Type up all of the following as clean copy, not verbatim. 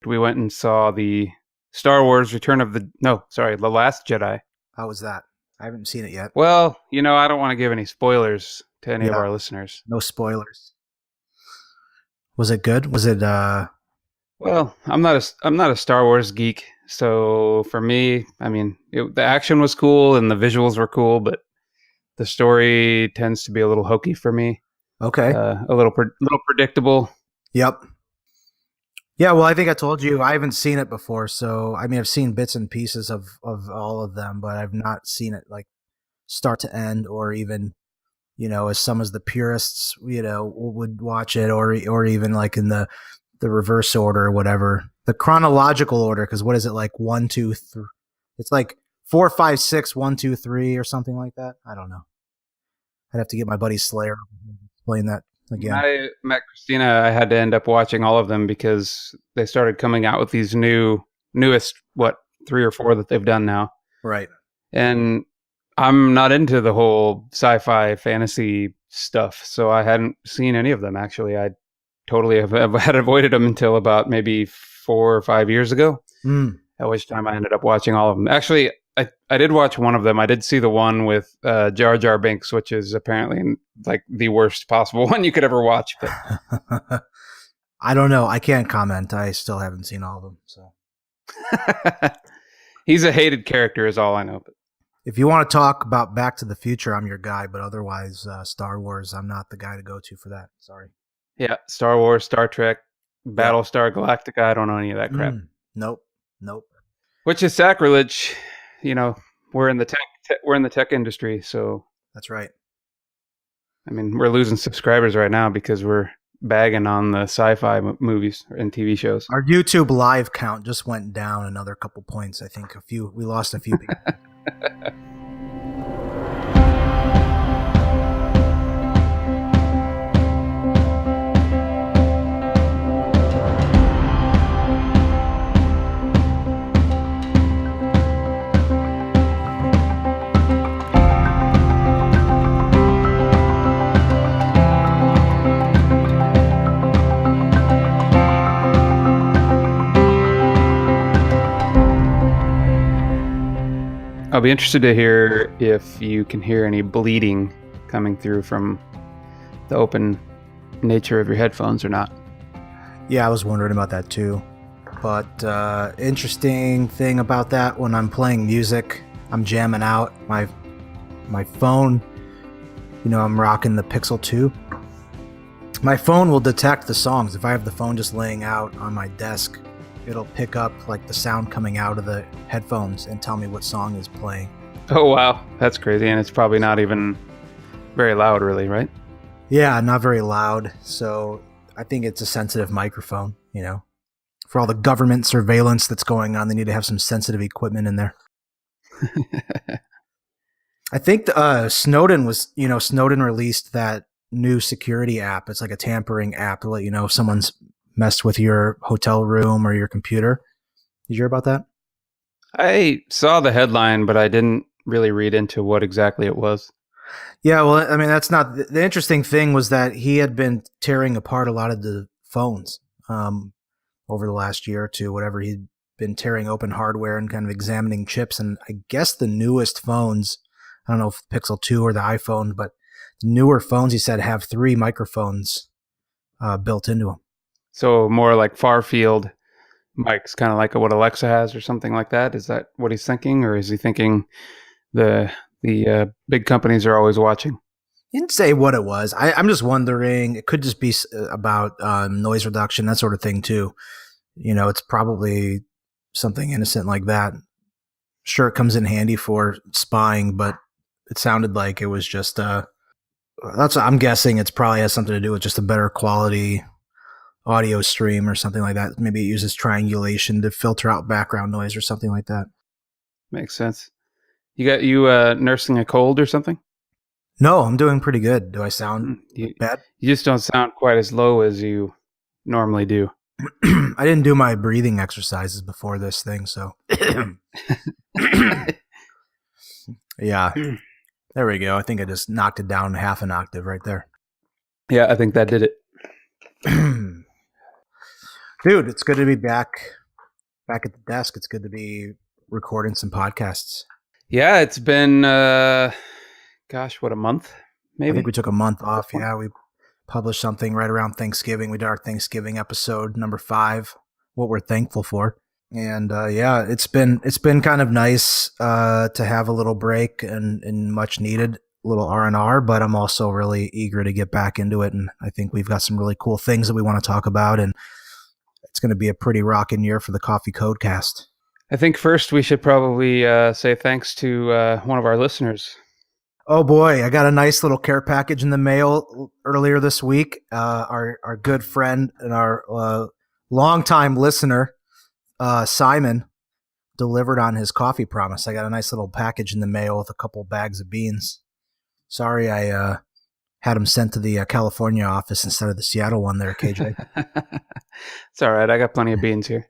we went and saw the Star Wars The Last Jedi. How was that? I haven't seen it yet. Well, I don't want to give any spoilers to any of Yeah. our listeners. No spoilers. Was it good? Was it Well, I'm not a Star Wars geek, so for me, the action was cool and the visuals were cool, but the story tends to be a little hokey for me. okay? A little predictable. Yep. Yeah, well, I think I told you I haven't seen it before, so I mean I've seen bits and pieces of all of them, but I've not seen it like start to end, or even as some as the purists would watch it, or even like in the reverse order or whatever, the chronological order. Because what is it, like 1, 2, 3? It's like 4, 5, 6, 1, 2, 3, or something like that. I don't know. I'd have to get my buddy Slayer to explain that again. I met Christina. I had to end up watching all of them because they started coming out with these newest 3 or 4 that they've done now. Right. And I'm not into the whole sci-fi fantasy stuff, so I hadn't seen any of them. Actually, I totally had avoided them until about maybe 4 or 5 years ago. At which time I ended up watching all of them. Actually, I did watch one of them. I did see the one with Jar Jar Binks, which is apparently like the worst possible one you could ever watch. But I don't know. I can't comment. I still haven't seen all of them. So he's a hated character, is all I know. But if you want to talk about Back to the Future, I'm your guy. But otherwise, Star Wars, I'm not the guy to go to for that. Sorry. Yeah, Star Wars, Star Trek, Battlestar Galactica. I don't know any of that crap. Nope. Which is sacrilege. We're in the tech industry, so that's right. I mean, we're losing subscribers right now because we're bagging on the sci-fi movies and TV shows. Our YouTube live count just went down another couple points. I think we lost a few people. I'll be interested to hear if you can hear any bleeding coming through from the open nature of your headphones or not. Yeah, I was wondering about that too. But interesting thing about that, when I'm playing music, I'm jamming out my phone. I'm rocking the Pixel 2. My phone will detect the songs. If I have the phone just laying out on my desk, it'll pick up like the sound coming out of the headphones and tell me what song is playing. Oh, wow. That's crazy. And it's probably not even very loud, really, right? Yeah, not very loud. So I think it's a sensitive microphone, For all the government surveillance that's going on, they need to have some sensitive equipment in there. I think Snowden released that new security app. It's like a tampering app to let you know if someone's messed with your hotel room or your computer. Did you hear about that? I saw the headline, but I didn't really read into what exactly it was. Yeah, well, I mean, that's not the interesting thing. Was that he had been tearing apart a lot of the phones over the last year or two, whatever. He'd been tearing open hardware and kind of examining chips. And I guess the newest phones, I don't know if the Pixel 2 or the iPhone, but the newer phones, he said, have 3 microphones built into them. So more like far field mics, kind of like what Alexa has or something like that. Is that what he's thinking? Or is he thinking the big companies are always watching? He didn't say what it was. I'm just wondering. It could just be about noise reduction, that sort of thing too. It's probably something innocent like that. Sure, it comes in handy for spying, but it sounded like it was just that's what I'm guessing. It's probably has something to do with just a better quality audio stream or something like that. Maybe it uses triangulation to filter out background noise or something like that. Makes sense. You nursing a cold or something? No, I'm doing pretty good. Do I sound bad? You just don't sound quite as low as you normally do. I didn't do my breathing exercises before this thing, so yeah. There we go. I think I just knocked it down half an octave right there. Yeah, I think that did it. Dude, it's good to be back at the desk. It's good to be recording some podcasts. Yeah, it's been gosh, what, a month I think maybe we took a month at this off. point. Yeah, we published something right around Thanksgiving. We did our Thanksgiving episode number 5, what we're thankful for. And yeah, it's been kind of nice to have a little break and much needed little R&R, but I'm also really eager to get back into it, and I think we've got some really cool things that we want to talk about, and it's going to be a pretty rocking year for the Coffee Codecast. I think first we should probably say thanks to one of our listeners. Oh boy, I got a nice little care package in the mail earlier this week. Our good friend and our longtime listener, Simon, delivered on his coffee promise. I got a nice little package in the mail with a couple bags of beans. Sorry, I had them sent to the California office instead of the Seattle one there, KJ. It's all right. I got plenty of beans here.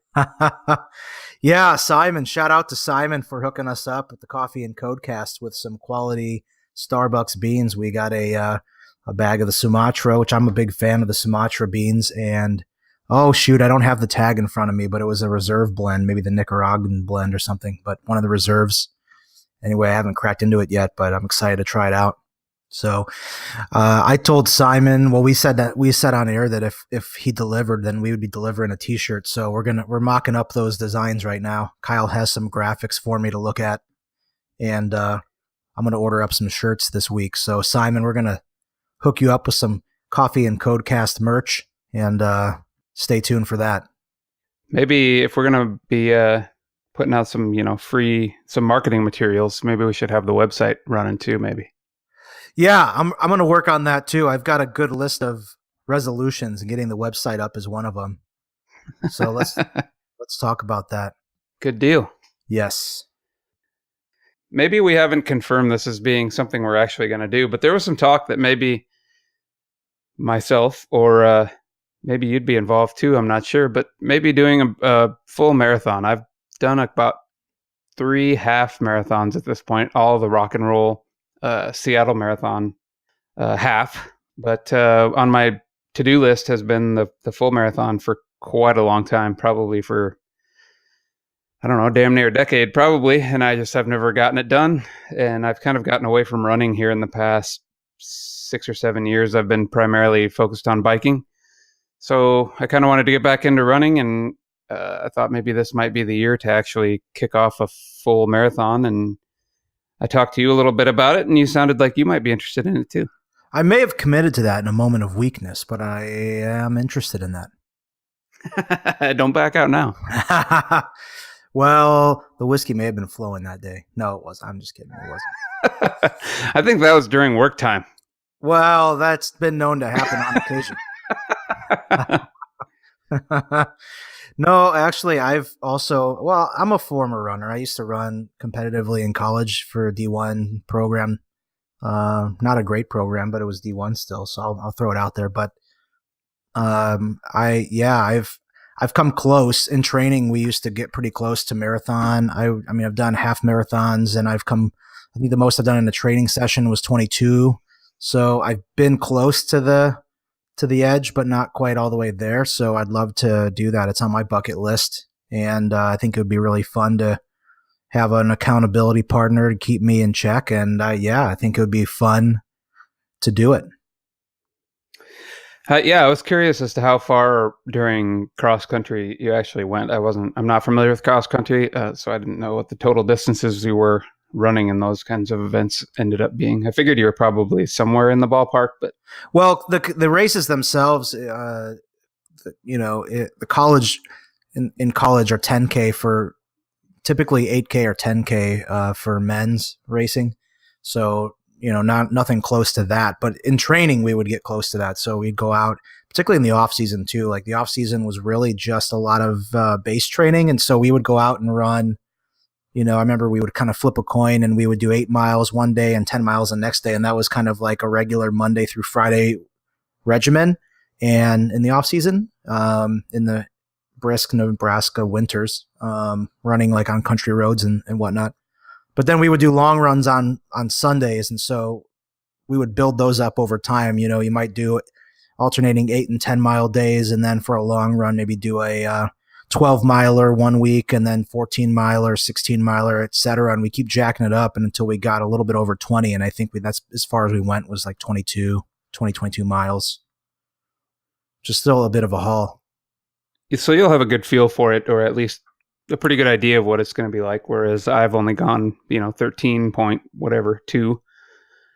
Yeah, Simon. Shout out to Simon for hooking us up with the Coffee and Codecast with some quality Starbucks beans. We got a bag of the Sumatra, which I'm a big fan of the Sumatra beans, and oh shoot, I don't have the tag in front of me, but it was a reserve blend, maybe the Nicaraguan blend or something, but one of the reserves. Anyway, I haven't cracked into it yet, but I'm excited to try it out. So I told Simon, well, we said on air that if he delivered, then we would be delivering a T-shirt. So we're mocking up those designs right now. Kyle has some graphics for me to look at, and I'm gonna order up some shirts this week. So Simon, we're gonna hook you up with some Coffee and Codecast merch, and stay tuned for that. Maybe if we're gonna be putting out some, some marketing materials, maybe we should have the website running too. Maybe. Yeah, I'm gonna work on that too. I've got a good list of resolutions, and getting the website up is one of them. So let's talk about that. Good deal. Yes. Maybe we haven't confirmed this as being something we're actually going to do, but there was some talk that maybe myself or maybe you'd be involved too. I'm not sure, but maybe doing a full marathon. I've done about 3 half marathons at this point, all the rock and roll Seattle Marathon half. But on my to-do list has been the full marathon for quite a long time, probably for, I don't know, damn near a decade probably, and I just have never gotten it done. And I've kind of gotten away from running here in the past 6 or 7 years. I've been primarily focused on biking. So I kind of wanted to get back into running, and I thought maybe this might be the year to actually kick off a full marathon. And I talked to you a little bit about it, and you sounded like you might be interested in it too. I may have committed to that in a moment of weakness, but I am interested in that. Don't back out now. Well, the whiskey may have been flowing that day. No, it was. I'm just kidding. It wasn't. I think that was during work time. Well, that's been known to happen on occasion. No, actually, I'm a former runner. I used to run competitively in college for a D1 program. Not a great program, but it was D1 still, so I'll throw it out there. But I've come close in training. We used to get pretty close to marathon. I mean, I've done half marathons, and I think the most I've done in a training session was 22. So I've been close to the edge, but not quite all the way there. So I'd love to do that. It's on my bucket list, and I think it would be really fun to have an accountability partner to keep me in check. And I think it would be fun to do it. Yeah, I was curious as to how far during cross country you actually went. I'm not familiar with cross country, so I didn't know what the total distances you were running in those kinds of events ended up being. I figured you were probably somewhere in the ballpark, but well, the races themselves, the college in college are 10K for typically 8K or 10K for men's racing. So nothing close to that, but in training we would get close to that. So we'd go out, particularly in the off season too. Like the off season was really just a lot of base training, and so we would go out and run. I remember we would kind of flip a coin, and we would do 8 miles one day and 10 miles the next day, and that was kind of like a regular Monday through Friday regimen. And in the off season, in the brisk Nebraska winters, running like on country roads and whatnot. But then we would do long runs on Sundays, and so we would build those up over time. You might do alternating 8 and 10 mile days, and then for a long run, maybe do a 12 miler one week, and then 14 miler, 16 miler, etc. And we keep jacking it up, and until we got a little bit over 20. And I think that's as far as we went was like 22 miles. Just still a bit of a haul. So you'll have a good feel for it, or at least a pretty good idea of what it's going to be like. Whereas I've only gone, 13 point whatever, 2.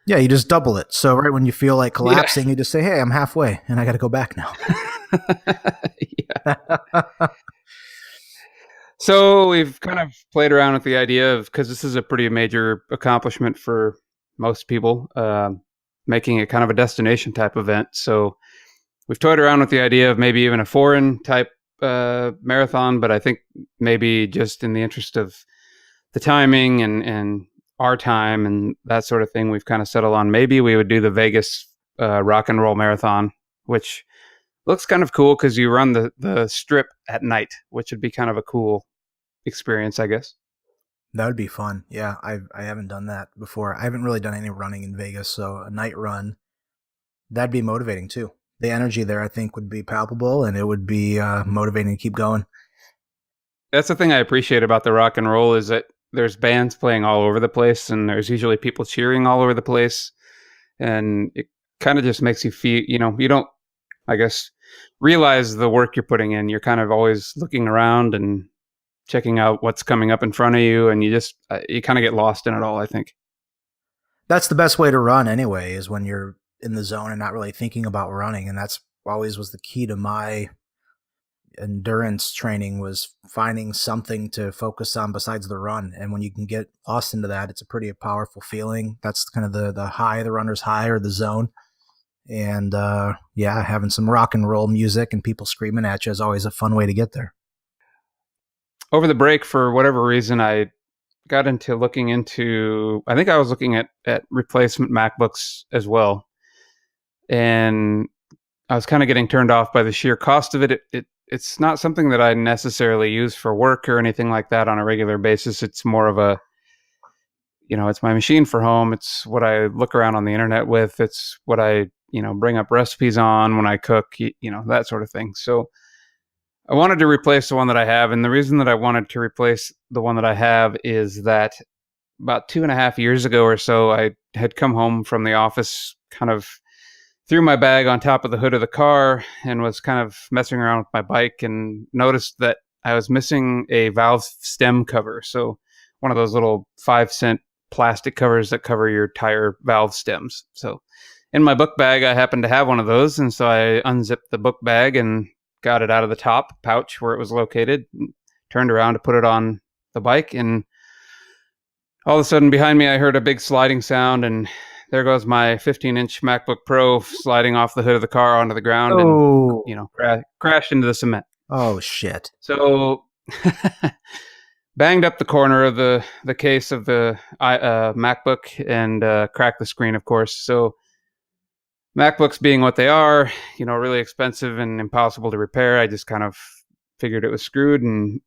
Yeah, you just double it. So right when you feel like Yeah. collapsing, you just say, "Hey, I'm halfway, and I got to go back now." Yeah. So we've kind of played around with the idea of, because this is a pretty major accomplishment for most people, making it kind of a destination type event. So we've toyed around with the idea of maybe even a foreign type marathon, but I think maybe just in the interest of the timing and our time and that sort of thing, we've kind of settled on maybe we would do the Vegas rock and roll marathon, which looks kind of cool because you run the strip at night, which would be kind of a cool experience, I guess. That would be fun. Yeah, I haven't done that before. I haven't really done any running in Vegas, so a night run, that'd be motivating too. The energy there, I think, would be palpable, and it would be motivating to keep going. That's the thing I appreciate about the rock and roll is that there's bands playing all over the place, and there's usually people cheering all over the place, and it kind of just makes you feel, you don't, I guess, realize the work you're putting in. You're kind of always looking around and checking out what's coming up in front of you, and you kind of get lost in it all, I think. That's the best way to run anyway, is when you're in the zone and not really thinking about running. And that's always was the key to my endurance training, was finding something to focus on besides the run. And when you can get lost into that, it's a pretty powerful feeling. That's kind of the high, the runner's high, or the zone. And yeah, having some rock and roll music and people screaming at you is always a fun way to get there. Over the break, for whatever reason, I got into looking into, I think I was looking at replacement MacBooks as well. And I was kind of getting turned off by the sheer cost of it. It's not something that I necessarily use for work or anything like that on a regular basis. It's more of a, it's my machine for home. It's what I look around on the internet with. It's what I, bring up recipes on when I cook, that sort of thing. So I wanted to replace the one that I have. And the reason that I wanted to replace the one that I have is that about 2.5 years ago or so, I had come home from the office, kind of threw my bag on top of the hood of the car, and was kind of messing around with my bike, and noticed that I was missing a valve stem cover. So one of those little 5-cent plastic covers that cover your tire valve stems. So in my book bag, I happened to have one of those. And so I unzipped the book bag and got it out of the top pouch where it was located, turned around to put it on the bike. And all of a sudden behind me, I heard a big sliding sound, and there goes my 15-inch MacBook Pro sliding off the hood of the car onto the ground. Oh, and crashed into the cement. Oh shit! So banged up the corner of the case of the MacBook, and cracked the screen, of course. So MacBooks being what they are, really expensive and impossible to repair, I just kind of figured it was screwed, and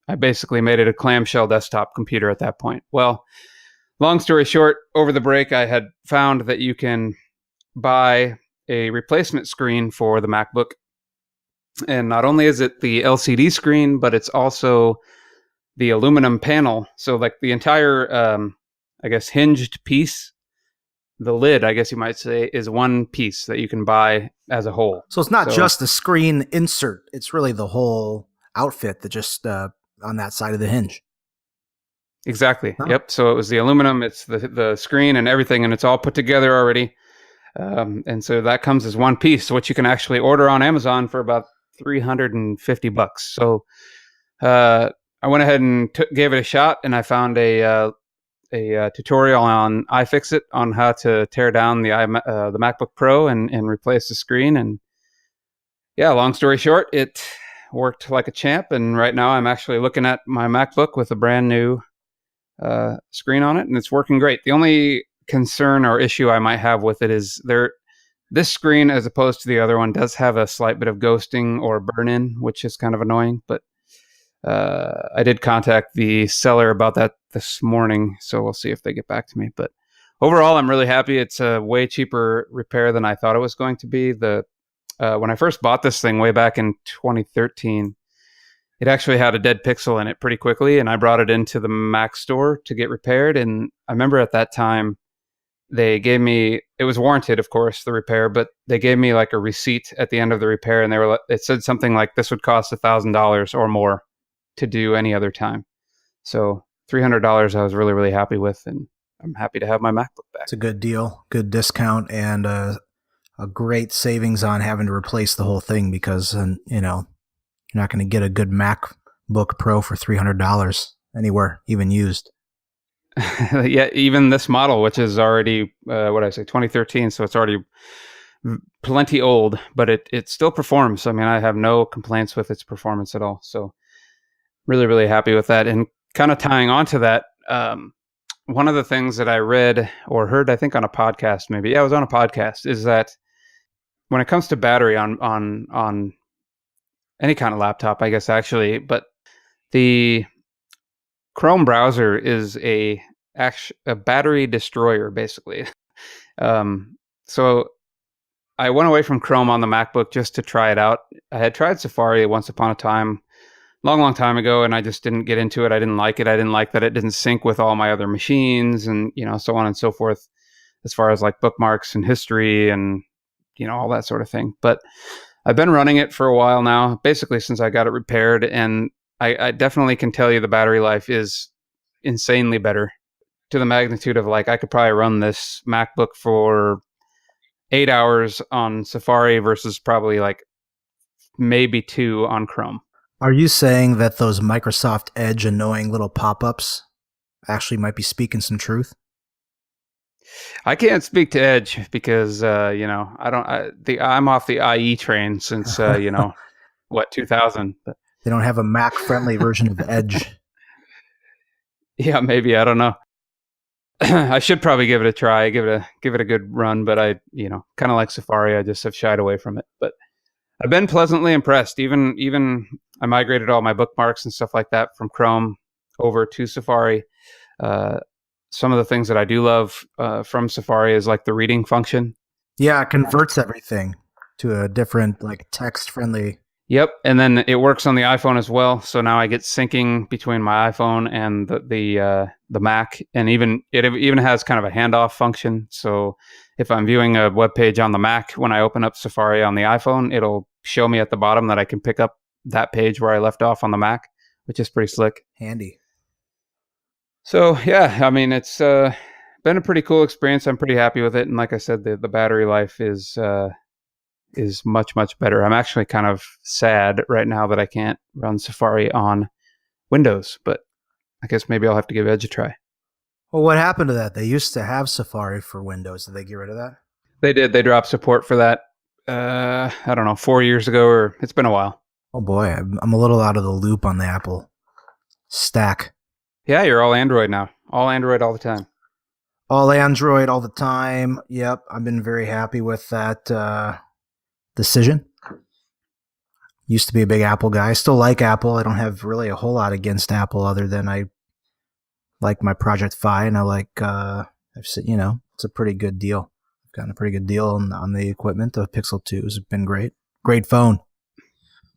I basically made it a clamshell desktop computer at that point. Well, long story short, over the break, I had found that you can buy a replacement screen for the MacBook. And not only is it the LCD screen, but it's also the aluminum panel. So like the entire, I guess, hinged piece, the lid, I guess you might say, is one piece that you can buy as a whole. So it's not just the screen insert; it's really the whole outfit that just on that side of the hinge. Exactly. Huh. Yep. So it was the aluminum, it's the screen and everything, and it's all put together already. And so that comes as one piece, which you can actually order on Amazon for about $350. So I went ahead and gave it a shot, and I found a tutorial on iFixit on how to tear down the MacBook Pro and replace the screen. And yeah, long story short, it worked like a champ. And right now I'm actually looking at my MacBook with a brand new screen on it, and it's working great. The only concern or issue I might have with it is this screen, as opposed to the other one, does have a slight bit of ghosting or burn-in, which is kind of annoying. But I did contact the seller about that this morning, so we'll see if they get back to me. But overall, I'm really happy. It's a way cheaper repair than I thought it was going to be. The When I first bought this thing way back in 2013, it actually had a dead pixel in it pretty quickly, and I brought it into the Mac store to get repaired. And I remember at that time they gave me, it was warranted, of course, the repair, but they gave me like a receipt at the end of the repair, and it said something like this would cost $1,000 or more to do any other time. So $300 I was really, really happy with, and I'm happy to have my MacBook back. It's a good deal, good discount, and a great savings on having to replace the whole thing because, you know, you're not going to get a good MacBook Pro for $300 anywhere, even used. Yeah, even this model, which is already, 2013, so it's already plenty old, but it still performs. I mean, I have no complaints with its performance at all. So really, really happy with that. And kind of tying on to that, one of the things that I read or heard, I think on a podcast, maybe, yeah, it was on a podcast, is that when it comes to battery on any kind of laptop, I guess actually, but the Chrome browser is a battery destroyer, basically. So I went away from Chrome on the MacBook just to try it out. I had tried Safari once upon a time, long time ago, and I just didn't get into it. I didn't like it. I didn't like that it didn't sync with all my other machines, and so on and so forth, as far as like bookmarks and history and all that sort of thing. But I've been running it for a while now, basically since I got it repaired, and I definitely can tell you the battery life is insanely better, to the magnitude of like I could probably run this MacBook for 8 hours on Safari versus probably like maybe 2 on Chrome. Are you saying that those Microsoft Edge annoying little pop-ups actually might be speaking some truth? I can't speak to Edge because I'm off the IE train since 2000. But they don't have a Mac-friendly version of Edge. Yeah, maybe, I don't know. I should probably give it a try, give it a good run, but I kind of like Safari, I just have shied away from it. But I've been pleasantly impressed. Even I migrated all my bookmarks and stuff like that from Chrome over to Safari. Some of the things that I do love from Safari is like the reading function. Yeah, it converts everything to a different, like, text-friendly. Yep, and then it works on the iPhone as well. So now I get syncing between my iPhone and the Mac, and it even has kind of a handoff function. So if I'm viewing a web page on the Mac, when I open up Safari on the iPhone, it'll show me at the bottom that I can pick up that page where I left off on the Mac, which is pretty slick. Handy. So yeah, I mean, it's been a pretty cool experience. I'm pretty happy with it, and like I said, the battery life is much, much better. I'm actually kind of sad right now that I can't run Safari on Windows, but I guess maybe I'll have to give Edge a try. Well, what happened to that? They used to have Safari for Windows. Did they get rid of that? They did. They dropped support for that, I don't know, 4 years ago, or it's been a while. Oh boy, I'm a little out of the loop on the Apple stack. Yeah, you're all Android now. All Android all the time. All Android all the time. Yep, I've been very happy with that decision. Used to be a big Apple guy. I still like Apple. I don't have really a whole lot against Apple other than I like my Project Fi, and I like, it's a pretty good deal. I've gotten a pretty good deal on the equipment. The Pixel 2s have been great. Great phone.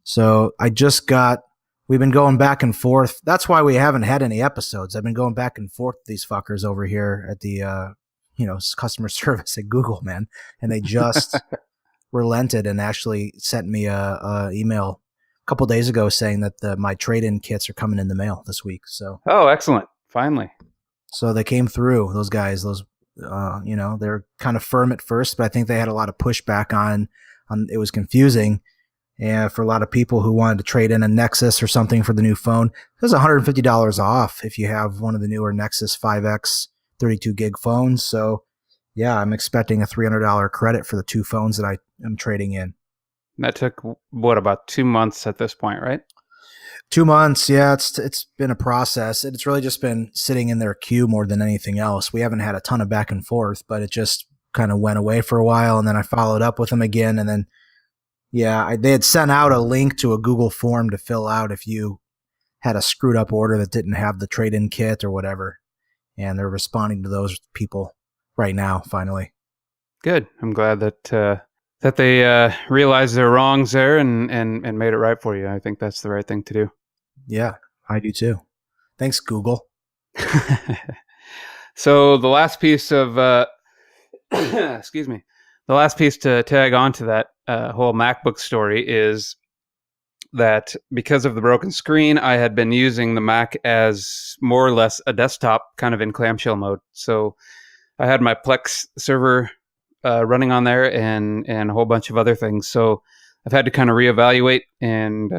So we've been going back and forth. That's why we haven't had any episodes. I've been going back and forth with these fuckers over here at the, customer service at Google, man. And they just relented and actually sent me a email a couple days ago saying that my trade-in kits are coming in the mail this week. So, oh, excellent. Finally. So they came through, those guys, they're kind of firm at first, but I think they had a lot of pushback on it was confusing. And for a lot of people who wanted to trade in a Nexus or something for the new phone, it was $150 off if you have one of the newer Nexus 5X 32 gig phones. So yeah, I'm expecting a $300 credit for the 2 phones that I am trading in. That took about 2 months at this point, right? 2 months, yeah. It's been a process. It's really just been sitting in their queue more than anything else. We haven't had a ton of back and forth, but it just kind of went away for a while, and then I followed up with them again, and then they had sent out a link to a Google form to fill out if you had a screwed up order that didn't have the trade-in kit or whatever, and they're responding to those people right now. Finally, Good. I'm glad that they realized their wrongs there and made it right for you. I think that's the right thing to do. yeah, I do too. Thanks, Google. So the last piece of excuse me, the last piece to tag on to that whole MacBook story is that because of the broken screen, I had been using the Mac as more or less a desktop, kind of in clamshell mode. So I had my Plex server running on there and a whole bunch of other things. So I've had to kind of reevaluate and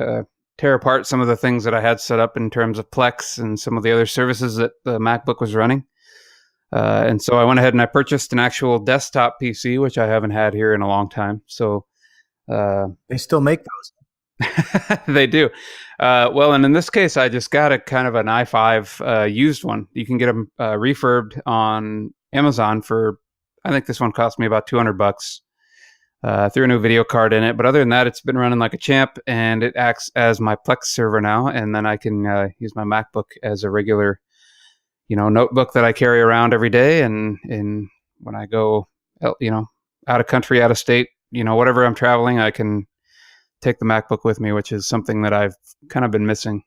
tear apart some of the things that I had set up in terms of Plex and some of the other services that the MacBook was running. And so I went ahead and I purchased an actual desktop PC, which I haven't had here in a long time. So They still make those. they do. Well, and in this case, I just got a kind of an i5 used one. You can get them refurbed on Amazon for, I think this one cost me about $200. Threw a new video card in it, but other than that, it's been running like a champ, and it acts as my Plex server now. And then I can use my MacBook as a regular, notebook that I carry around every day. And when I go, out of country, out of state, whatever I'm traveling, I can take the MacBook with me, which is something that I've kind of been missing.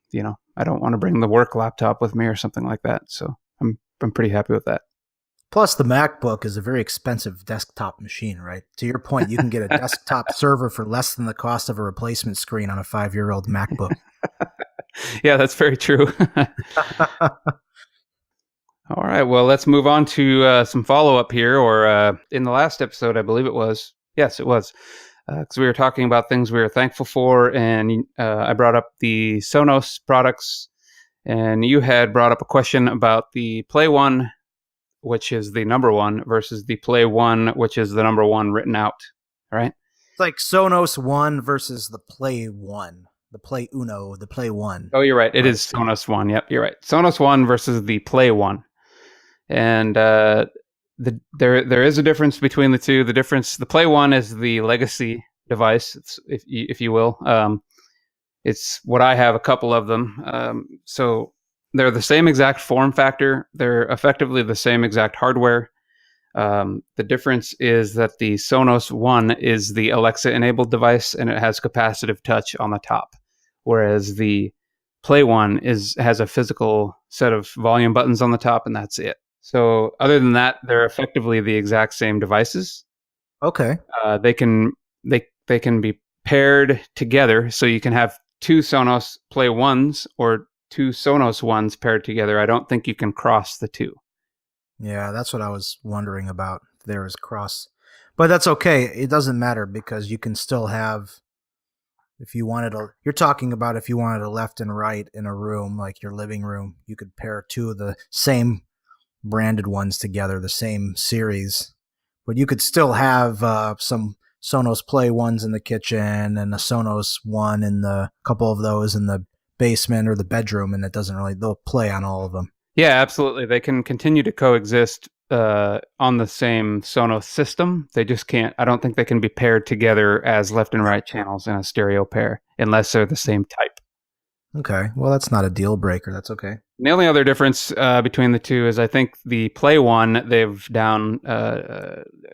I don't want to bring the work laptop with me or something like that. So I'm pretty happy with that. Plus, the MacBook is a very expensive desktop machine, right? To your point, you can get a desktop server for less than the cost of a replacement screen on a 5-year-old MacBook. Yeah, that's very true. All right, well, let's move on to some follow-up here, or in the last episode, I believe it was. Yes, it was. Because we were talking about things we were thankful for, and I brought up the Sonos products, and you had brought up a question about the Play One, which is the number one, versus the Play One, which is the number one written out, right? It's like Sonos One versus the Play One, the Play Uno, the Play One. Oh, you're right. It is Sonos One. Yep, you're right. Sonos One versus the Play One, and there is a difference between the two. The Play One is the legacy device, if you will. It's what I have, a couple of them. So they're the same exact form factor. They're effectively the same exact hardware. The difference is that the Sonos One is the Alexa-enabled device, and it has capacitive touch on the top, whereas the Play One has a physical set of volume buttons on the top, and that's it. So other than that, they're effectively the exact same devices. Okay. They can be paired together, so you can have two Sonos Play Ones or two Sonos Ones paired together. I don't think you can cross the two. Yeah, that's what I was wondering about. There is cross, but that's okay. It doesn't matter because you can still have, if you wanted a, you're talking about if you wanted a left and right in a room, like your living room, you could pair two of the same branded ones together, the same series, but you could still have some Sonos Play Ones in the kitchen and a Sonos One in the couple of those in the basement or the bedroom, and they'll play on all of them. Yeah, absolutely. They can continue to coexist on the same Sonos system. They just can't, I don't think they can be paired together as left and right channels in a stereo pair unless they're the same type. Okay, well, that's not a deal breaker. That's okay. The only other difference between the two is I think the Play One, they've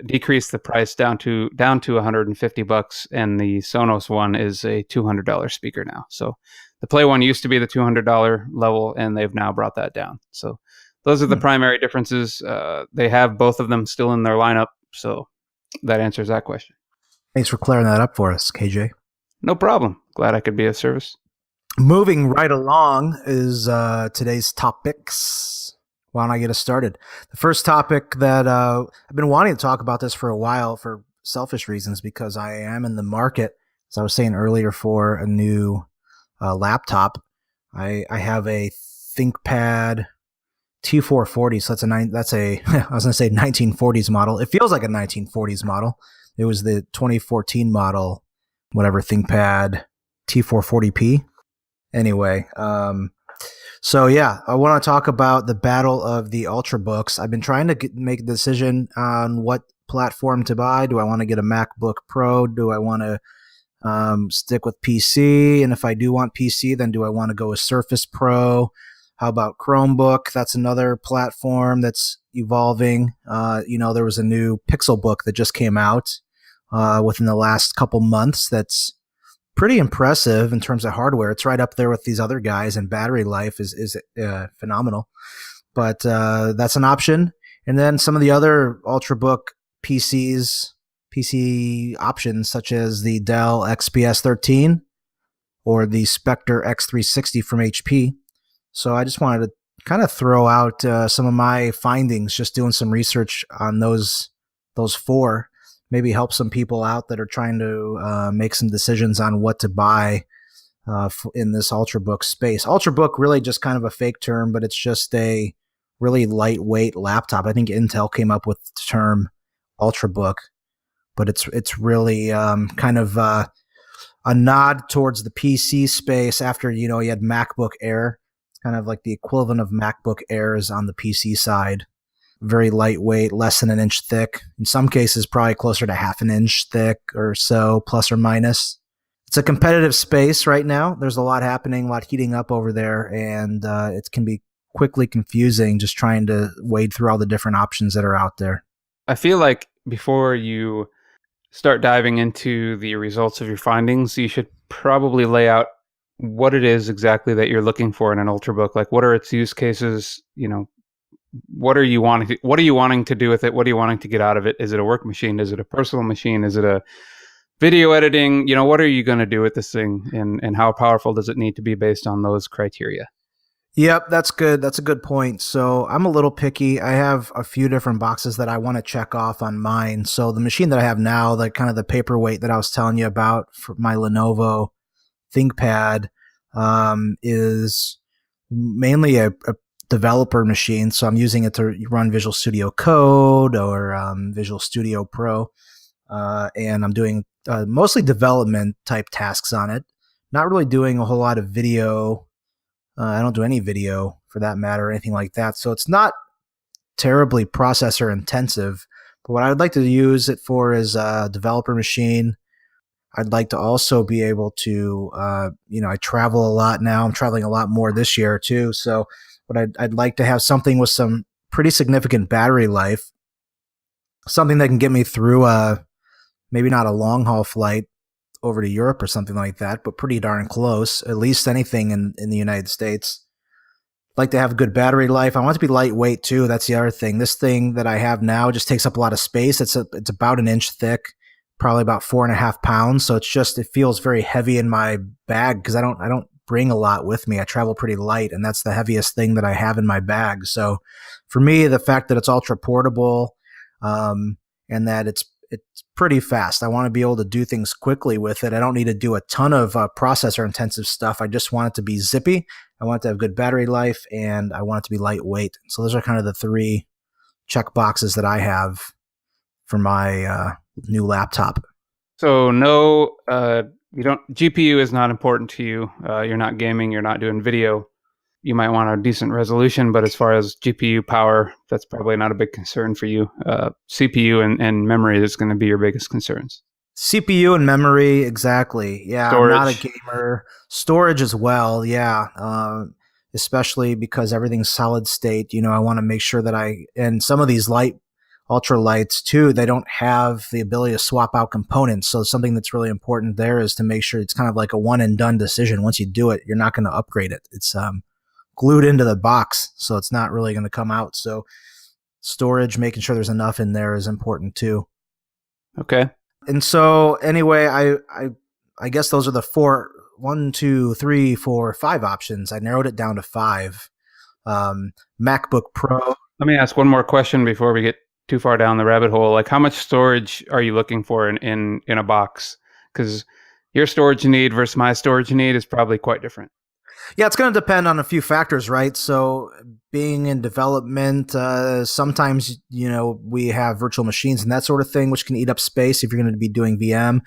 decreased the price down to $150, and the Sonos One is a $200 speaker now. So the Play One used to be the $200 level, and they've now brought that down. So those are the primary differences. They have both of them still in their lineup, so that answers that question. Thanks for clearing that up for us, KJ. No problem. Glad I could be of service. Moving right along is today's topics. Why don't I get us started? The first topic that I've been wanting to talk about this for a while for selfish reasons because I am in the market, as I was saying earlier, for a new laptop. I have a ThinkPad T440, so that's a I was going to say 1940s model. It feels like a 1940s model. It was the 2014 model, whatever, ThinkPad T440p. Anyway, so yeah, I want to talk about the battle of the ultrabooks. I've been trying to make a decision on what platform to buy. Do I want to get a MacBook Pro? Do I want to stick with PC? And if I do want PC, then do I want to go with Surface Pro? How about Chromebook? That's another platform that's evolving. There was a new Pixel book that just came out within the last couple months. That's pretty impressive in terms of hardware. It's right up there with these other guys, and battery life is phenomenal. But that's an option. And then some of the other ultrabook PC options, such as the Dell XPS 13 or the Spectre X360 from HP. So I just wanted to kind of throw out some of my findings, just doing some research on those four. Maybe help some people out that are trying to make some decisions on what to buy in this ultrabook space. Ultrabook really just kind of a fake term, but it's just a really lightweight laptop. I think Intel came up with the term ultrabook, but it's really kind of a nod towards the PC space. After you had MacBook Air, it's kind of like the equivalent of MacBook Airs on the PC side. Very lightweight, less than an inch thick. In some cases, probably closer to half an inch thick or so, plus or minus. It's a competitive space right now. There's a lot happening, a lot heating up over there, and it can be quickly confusing just trying to wade through all the different options that are out there. I feel like before you start diving into the results of your findings, you should probably lay out what it is exactly that you're looking for in an ultrabook. Like, what are its use cases? What are you wanting to do with it? What are you wanting to get out of it? Is it a work machine? Is it a personal machine? Is it a video editing? What are you going to do with this thing, and how powerful does it need to be based on those criteria? Yep, that's good. That's a good point. So I'm a little picky. I have a few different boxes that I want to check off on mine. So the machine that I have now, the kind of the paperweight that I was telling you about for my Lenovo ThinkPad, is mainly a developer machine. So I'm using it to run Visual Studio Code or Visual Studio Pro. And I'm doing mostly development type tasks on it. Not really doing a whole lot of video. I don't do any video for that matter or anything like that. So it's not terribly processor intensive. But what I'd like to use it for is a developer machine. I'd like to also be able to, I travel a lot now. I'm traveling a lot more this year too. So what I'd like to have something with some pretty significant battery life, something that can get me through maybe not a long haul flight over to Europe or something like that, but pretty darn close, at least anything in the United States. I'd like to have a good battery life. I want it to be lightweight too. That's the other thing. This thing that I have now just takes up a lot of space. It's about an inch thick, probably about 4.5 pounds. So it feels very heavy in my bag because I don't bring a lot with me. I travel pretty light, and that's the heaviest thing that I have in my bag. So for me, the fact that it's ultra portable, and that it's pretty fast. I want to be able to do things quickly with it. I don't need to do a ton of processor intensive stuff. I just want it to be zippy. I want it to have good battery life, and I want it to be lightweight. So those are kind of the three check boxes that I have for my new laptop. So no, you don't. GPU is not important to you. You're not gaming. You're not doing video. You might want a decent resolution, but as far as GPU power, that's probably not a big concern for you. CPU and memory is going to be your biggest concerns. CPU and memory, exactly. Yeah, Storage. I'm not a gamer. Storage as well, yeah. Especially because everything's solid state. I want to make sure that and some of these ultra lights too, they don't have the ability to swap out components. So something that's really important there is to make sure it's kind of like a one and done decision. Once you do it, you're not going to upgrade it. It's glued into the box, so it's not really going to come out. So storage, making sure there's enough in there is important too. Okay. And so anyway, I guess those are the 5 options. I narrowed it down to 5. MacBook Pro. Let me ask one more question before we get too far down the rabbit hole. Like, how much storage are you looking for in a box? Because your storage need versus my storage need is probably quite different. Yeah, it's going to depend on a few factors, right? So being in development, sometimes, we have virtual machines and that sort of thing, which can eat up space if you're going to be doing VM.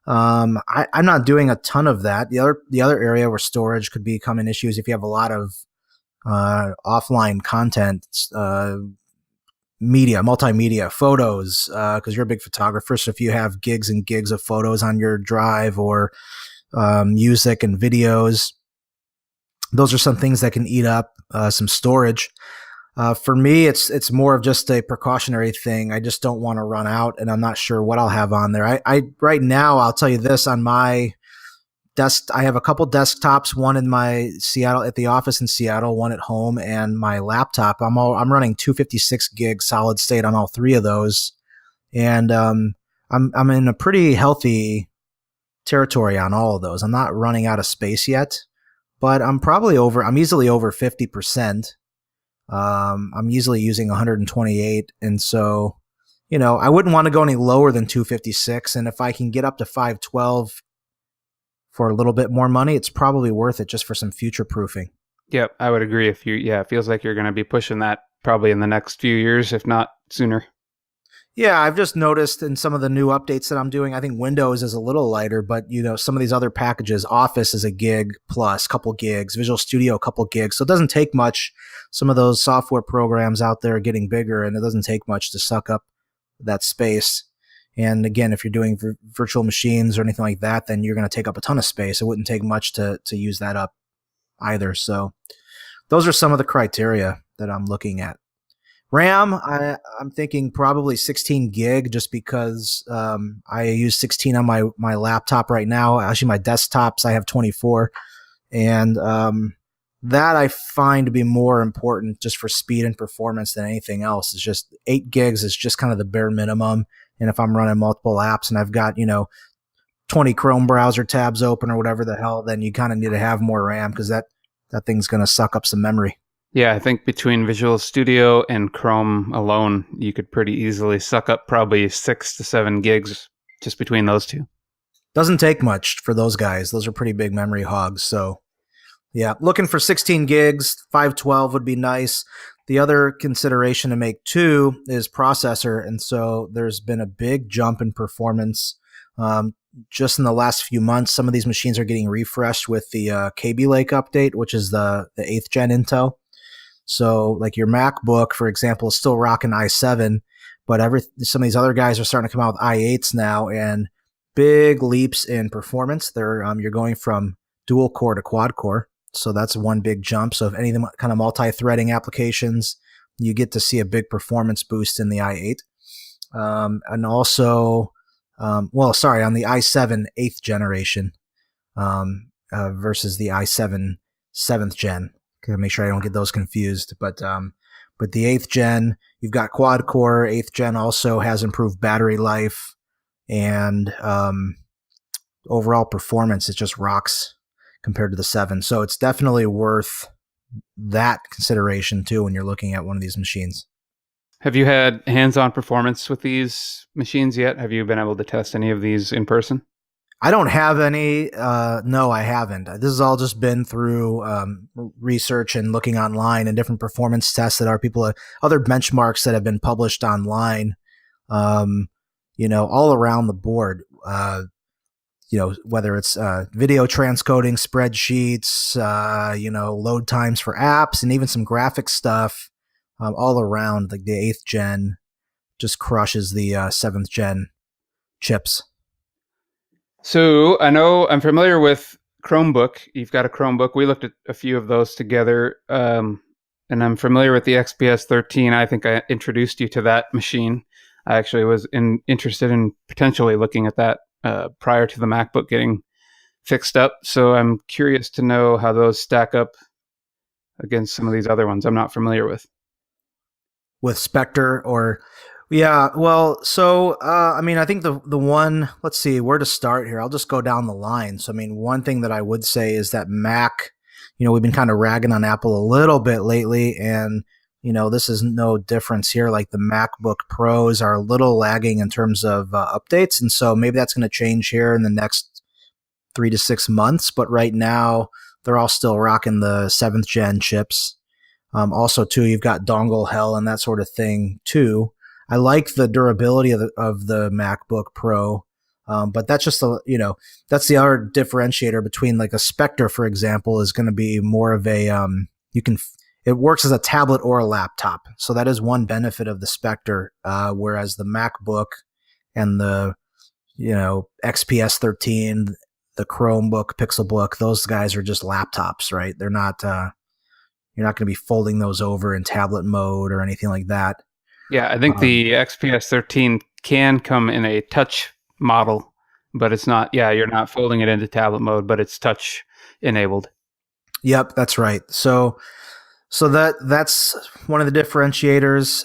I'm not doing a ton of that. The other area where storage could become an issue is if you have a lot of offline content, media, multimedia, photos, because you're a big photographer. So if you have gigs and gigs of photos on your drive or music and videos, Those are some things that can eat up some storage. For me, it's more of just a precautionary thing. I just don't want to run out, and I'm not sure what I'll have on there. I right now, I'll tell you this, on my desk, I have a couple desktops, one in my Seattle at the office in Seattle, one at home, and my laptop. I'm running 256 gig solid state on all three of those, and I'm in a pretty healthy territory on all of those. I'm not running out of space yet, but I'm easily over 50%. I'm easily using 128, and so I wouldn't want to go any lower than 256. And if I can get up to 512 for a little bit more money, it's probably worth it just for some future proofing. Yep, I would agree. If you, yeah, it feels like you're going to be pushing that probably in the next few years, if not sooner. Yeah, I've just noticed in some of the new updates that I'm doing, I think Windows is a little lighter, but some of these other packages, Office is a gig plus, couple gigs, Visual Studio, a couple gigs. So it doesn't take much. Some of those software programs out there are getting bigger, and it doesn't take much to suck up that space. And again, if you're doing virtual machines or anything like that, then you're going to take up a ton of space. It wouldn't take much to use that up either. So those are some of the criteria that I'm looking at. RAM, I'm thinking probably 16 gig, just because I use 16 on my laptop right now. Actually, my desktops, I have 24. And that I find to be more important just for speed and performance than anything else. It's just 8 gigs is just kind of the bare minimum. And if I'm running multiple apps and I've got, 20 Chrome browser tabs open or whatever the hell, then you kind of need to have more RAM, because that thing's going to suck up some memory. Yeah, I think between Visual Studio and Chrome alone, you could pretty easily suck up probably 6 to 7 gigs just between those two. Doesn't take much for those guys. Those are pretty big memory hogs. So yeah, looking for 16 gigs, 512 would be nice. The other consideration to make too is processor. And so there's been a big jump in performance. Just in the last few months, some of these machines are getting refreshed with the KB Lake update, which is the 8th gen Intel. So like your MacBook, for example, is still rocking i7, but some of these other guys are starting to come out with i8s now, and big leaps in performance. You're going from dual core to quad core. So that's one big jump. So if any of them kind of multi-threading applications, you get to see a big performance boost in the i8. And also, on the i7 8th generation versus the i7 7th gen. Gotta make sure I don't get those confused. But the 8th gen, you've got quad core. 8th gen also has improved battery life, and overall performance. It just rocks compared to the 7. So it's definitely worth that consideration too when you're looking at one of these machines. Have you had hands-on performance with these machines yet? Have you been able to test any of these in person? I don't have any. No, I haven't. This has all just been through research and looking online and different performance tests that are other benchmarks that have been published online, all around the board. Whether it's video transcoding spreadsheets, load times for apps, and even some graphic stuff, all around. Like the 8th gen just crushes the 7th gen chips. So I know I'm familiar with Chromebook. You've got a Chromebook. We looked at a few of those together, and I'm familiar with the XPS 13. I think I introduced you to that machine. I actually was interested in potentially looking at that prior to the MacBook getting fixed up. So I'm curious to know how those stack up against some of these other ones I'm not familiar with. With Spectre or... Yeah, well, so, I think the one, let's see where to start here. I'll just go down the line. So, one thing that I would say is that Mac, we've been kind of ragging on Apple a little bit lately, and, this is no difference here. Like the MacBook Pros are a little lagging in terms of updates, and so maybe that's going to change here in the next 3 to 6 months, but right now they're all still rocking the 7th gen chips. Also, too, you've got dongle hell and that sort of thing, too. I like the durability of the MacBook Pro, but that's just that's the other differentiator between like a Spectre, for example, is going to be more of a it works as a tablet or a laptop, so that is one benefit of the Spectre. Whereas the MacBook and the XPS 13, the Chromebook, Pixelbook, those guys are just laptops, right? They're not. You're not going to be folding those over in tablet mode or anything like that. Yeah, I think Um, the XPS 13 can come in a touch model, but it's not. Yeah, you're not folding it into tablet mode, but it's touch enabled. yep, that's right. So that's one of the differentiators.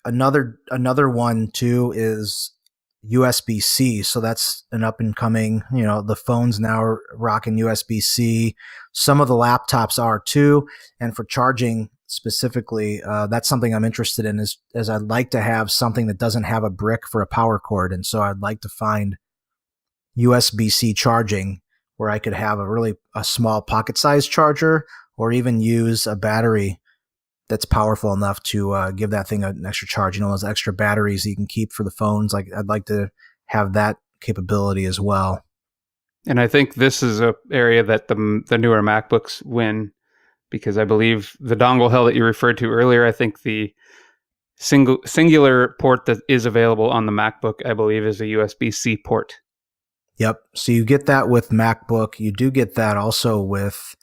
Another one too is USB C. So that's an up and coming. You know, the phones now are rocking USB C. Some of the laptops are too. And for charging specifically, that's something I'm interested in. Is as I'd like to have something that doesn't have a brick for a power cord, and so I'd like to find USB C charging where I could have a small pocket sized charger, or even use a battery that's powerful enough to give that thing an extra charge. You know, those extra batteries that you can keep for the phones. Like I'd like to have that capability as well. And I think this is a area that the newer MacBooks win because I believe the dongle hell that you referred to earlier. I think the singular port that is available on the MacBook, I believe, is a USB-C port. Yep. So you get that with MacBook. You do get that also with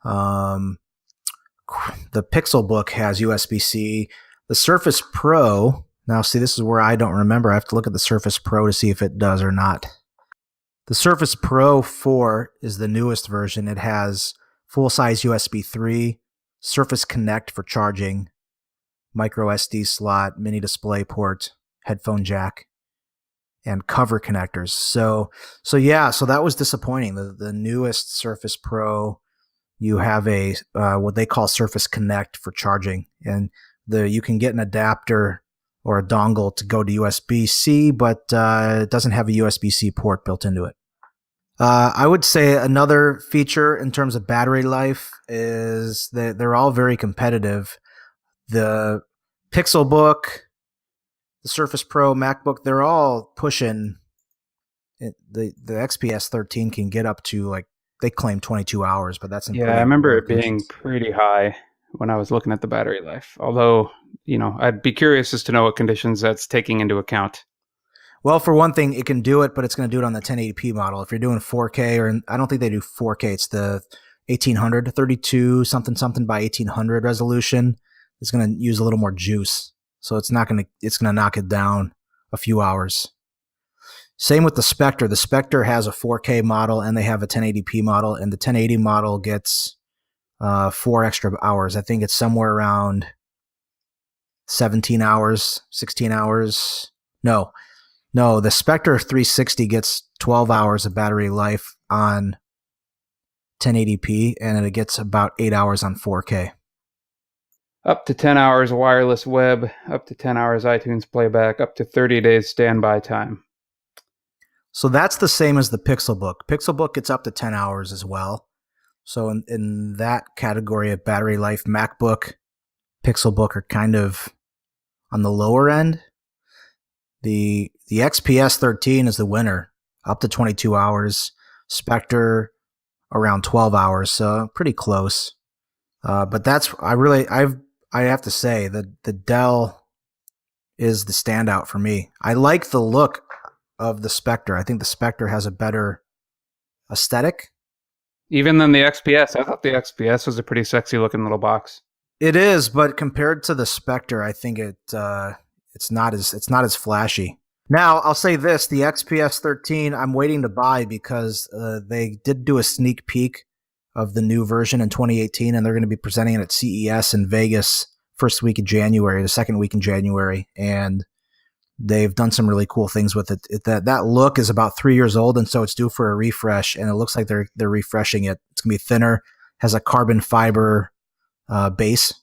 um, the Pixelbook has USB-C. The Surface Pro. Now, see, this is where I don't remember. I have to look at the Surface Pro to see if it does or not. The Surface Pro 4 is the newest version. It has full-size USB 3, Surface Connect for charging, micro SD slot, mini display port, headphone jack, and cover connectors. So that was disappointing. The newest Surface Pro, you have a what they call Surface Connect for charging, and you can get an adapter or a dongle to go to USB-C, but it doesn't have a USB-C port built into it. I would say another feature in terms of battery life is that they're all very competitive. The Pixelbook, the Surface Pro, MacBook, they're all pushing the XPS 13 can get up to, like, they claim 22 hours, but that's in Yeah, I pretty remember rare it being cases. pretty high when I was looking at the battery life. Although, I'd be curious as to know what conditions that's taking into account. Well, for one thing, it can do it, but it's going to do it on the 1080p model. If you're doing 4K, or I don't think they do 4K, it's the 1800, 32 something something by 1800 resolution. It's going to use a little more juice, so it's going to knock it down a few hours. Same with the Spectre. The Spectre has a 4K model and they have a 1080p model, and the 1080 model gets 4 extra hours. I think it's somewhere around 17 hours, 16 hours. No, the Spectre 360 gets 12 hours of battery life on 1080p, and it gets about 8 hours on 4K. Up to 10 hours wireless web, up to 10 hours iTunes playback, up to 30 days standby time. So that's the same as the Pixelbook. Pixelbook gets up to 10 hours as well. So in that category of battery life, MacBook, Pixelbook are kind of on the lower end. The XPS 13 is the winner, up to 22 hours. Spectre around 12 hours, so pretty close. But I have to say that the Dell is the standout for me. I like the look of the Spectre. I think the Spectre has a better aesthetic. Even than the XPS. I thought the XPS was a pretty sexy looking little box. It is, but compared to the Spectre, I think it's not as flashy. Now, I'll say this, the XPS 13 I'm waiting to buy because they did do a sneak peek of the new version in 2018, and they're going to be presenting it at CES in Vegas the second week in January, and they've done some really cool things with it. That look is about 3 years old, and so it's due for a refresh, and it looks like they're refreshing it. It's going to be thinner, has a carbon fiber base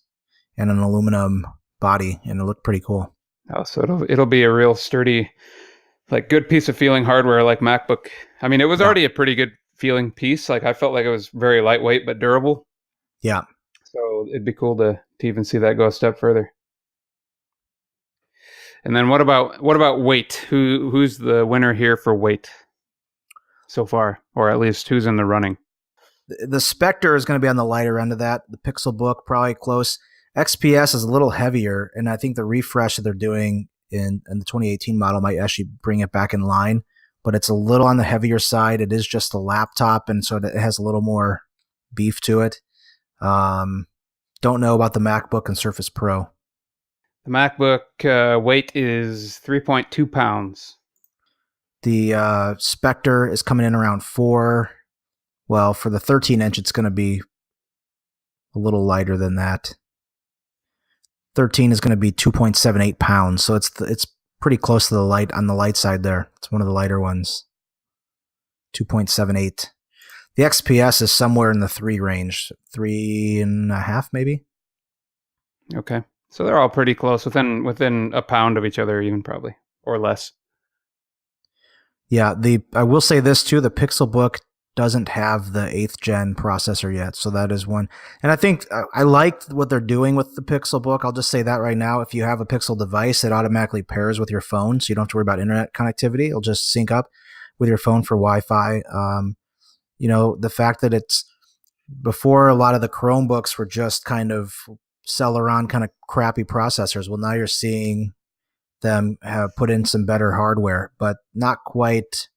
and an aluminum body, and it looked pretty cool. Oh, so it'll be a real sturdy, like good piece of feeling hardware like MacBook. I mean, it was Yeah. already a pretty good feeling piece. Like I felt like it was very lightweight but durable. Yeah. So it'd be cool to even see that go a step further. And then what about weight? Who's the winner here for weight so far, or at least who's in the running? The Spectre is going to be on the lighter end of that. The Pixelbook probably close. XPS is a little heavier, and I think the refresh that they're doing in the 2018 model might actually bring it back in line but it's a little on the heavier side. It is just a laptop, and so it has a little more beef to it. Um, don't know about the MacBook and Surface Pro. The MacBook weight is 3.2 pounds. The Spectre is coming in around 4. Well, for the 13-inch, it's going to be a little lighter than that. 13 is going to be 2.78 pounds, so it's pretty close to the light side there. It's one of the lighter ones. 2.78. The XPS is somewhere in the 3 range, 3.5 maybe. Okay, so they're all pretty close, within a pound of each other, even probably, or less. Yeah, I will say this too: the Pixelbook doesn't have the 8th gen processor yet, so that is one. And I think I like what they're doing with the Pixelbook. I'll just say that right now. If you have a Pixel device, it automatically pairs with your phone, so you don't have to worry about internet connectivity. It'll just sync up with your phone for Wi-Fi. The fact that it's before, a lot of the Chromebooks were just kind of Celeron kind of crappy processors. Well, now you're seeing them have put in some better hardware, but not quite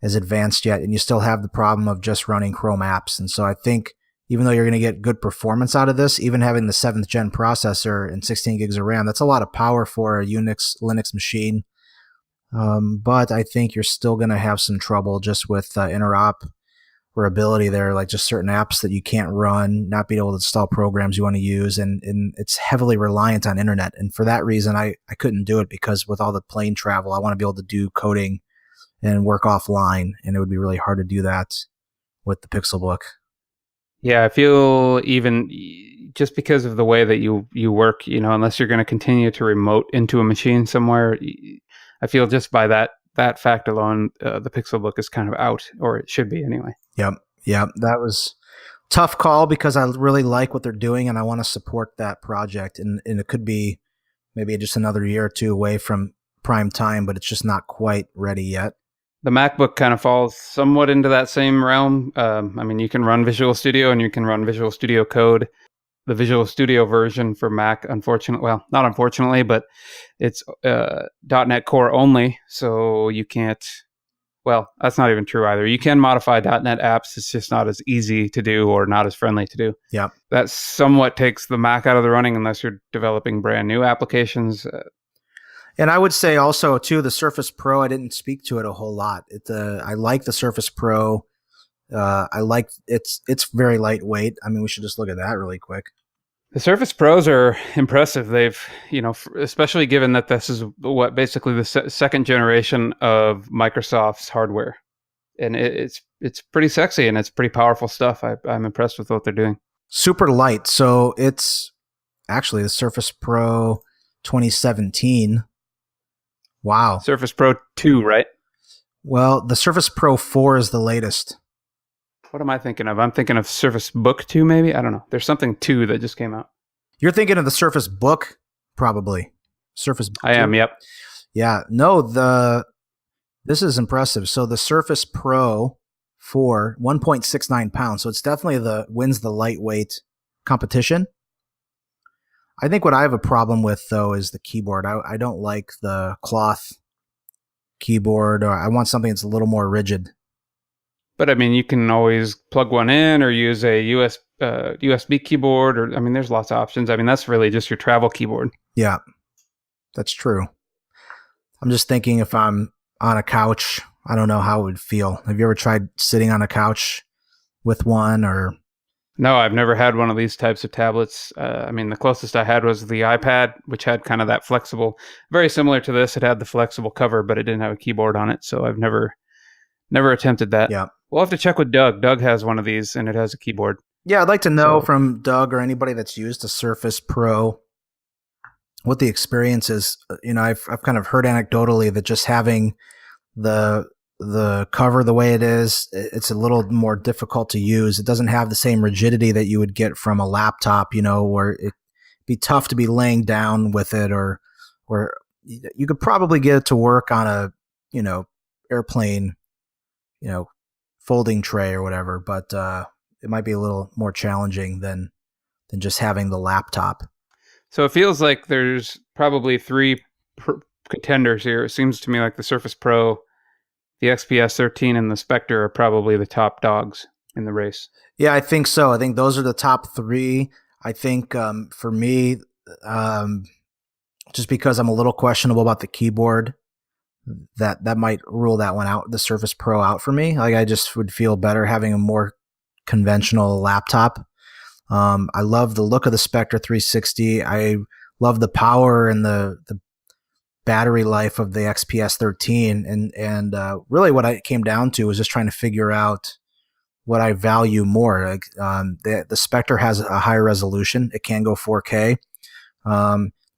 as advanced yet. And you still have the problem of just running Chrome apps. And so I think even though you're going to get good performance out of this, even having the 7th gen processor and 16 gigs of RAM, that's a lot of power for a Linux machine. But I think you're still going to have some trouble just with interoperability there, like just certain apps that you can't run, not being able to install programs you want to use. And it's heavily reliant on internet. And for that reason, I couldn't do it, because with all the plane travel, I want to be able to do coding and work offline. And it would be really hard to do that with the Pixelbook. Yeah, I feel even just because of the way that you work, unless you're going to continue to remote into a machine somewhere, I feel just by that fact alone, the Pixelbook is kind of out, or it should be anyway. Yep. That was a tough call, because I really like what they're doing and I want to support that project. And it could be maybe just another year or two away from prime time, but it's just not quite ready yet. The MacBook kind of falls somewhat into that same realm. You can run Visual Studio and you can run Visual Studio Code. The Visual Studio version for Mac, not unfortunately, but it's .NET Core only, so you can't. Well, that's not even true either. You can modify .NET apps. It's just not as easy to do, or not as friendly to do. Yeah. That somewhat takes the Mac out of the running unless you're developing brand new applications. And I would say also too, the Surface Pro, I didn't speak to it a whole lot. I like the Surface Pro. I like it's very lightweight. We should just look at that really quick. The Surface Pros are impressive. They've, especially given that this is basically the second generation of Microsoft's hardware, and it's pretty sexy and it's pretty powerful stuff. I'm impressed with what they're doing. Super light. So it's actually the Surface Pro 2017. Wow. Surface Pro 2, right? Well, the Surface Pro 4 is the latest. What am I thinking of? I'm thinking of Surface Book 2, maybe? I don't know. There's something 2 that just came out. You're thinking of the Surface Book, probably. Surface Book 2. I am, yep. Yeah. No, this is impressive. So the Surface Pro 4, 1.69 pounds. So it's definitely wins the lightweight competition. I think what I have a problem with, though, is the keyboard. I don't like the cloth keyboard, or I want something that's a little more rigid. But you can always plug one in or use a USB keyboard, or there's lots of options. That's really just your travel keyboard. Yeah, that's true. I'm just thinking, if I'm on a couch, I don't know how it would feel. Have you ever tried sitting on a couch with one, or? No, I've never had one of these types of tablets. The closest I had was the iPad, which had kind of that flexible, very similar to this. It had the flexible cover, but it didn't have a keyboard on it. So I've never attempted that. Yeah. We'll have to check with Doug. Doug has one of these, and it has a keyboard. Yeah, I'd like to know from Doug or anybody that's used a Surface Pro what the experience is. I've kind of heard anecdotally that just having the cover the way it is, it's a little more difficult to use. It doesn't have the same rigidity that you would get from a laptop, where it'd be tough to be laying down with it, or you could probably get it to work on a, airplane, folding tray or whatever, but it might be a little more challenging than just having the laptop. So it feels like there's probably 3 contenders here. It seems to me like the Surface Pro the XPS 13 and the Spectre are probably the top dogs in the race. Yeah, I think so. I think those are the top three. I think for me, um, just because I'm a little questionable about the keyboard, that might rule that one out, the Surface Pro out for me. Like I just would feel better having a more conventional laptop. I love the look of the Spectre 360. I love the power and the battery life of the XPS 13, and really what I came down to was just trying to figure out what I value more. Like the Spectre has a higher resolution; it can go 4K.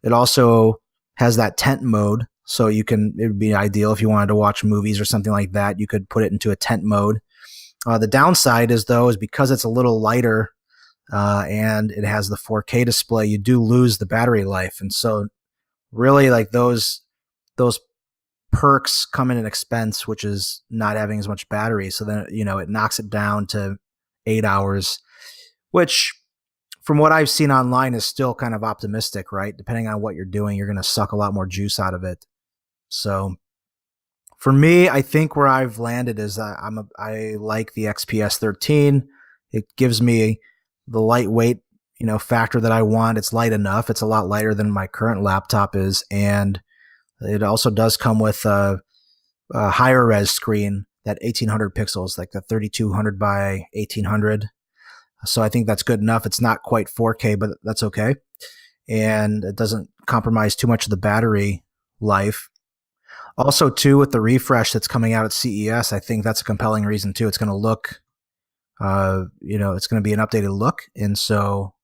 It also has that tent mode, so you can. It would be ideal if you wanted to watch movies or something like that. You could put it into a tent mode. The downside is though is because it's a little lighter and it has the 4K display, you do lose the battery life, and so really like those perks come in an expense, which is not having as much battery. So then it knocks it down to 8 hours, which from what I've seen online is still kind of optimistic, right? Depending on what you're doing, you're going to suck a lot more juice out of it. So for me, I think where I've landed is I like the XPS 13. It gives me the lightweight, factor that I want. It's light enough. It's a lot lighter than my current laptop is, and it also does come with a higher res screen, that 1800 pixels, like the 3200 by 1800. So I think that's good enough. It's not quite 4K, but that's okay. And it doesn't compromise too much of the battery life. Also, too, with the refresh that's coming out at CES, I think that's a compelling reason too. It's going to look, it's going to be an updated look, and so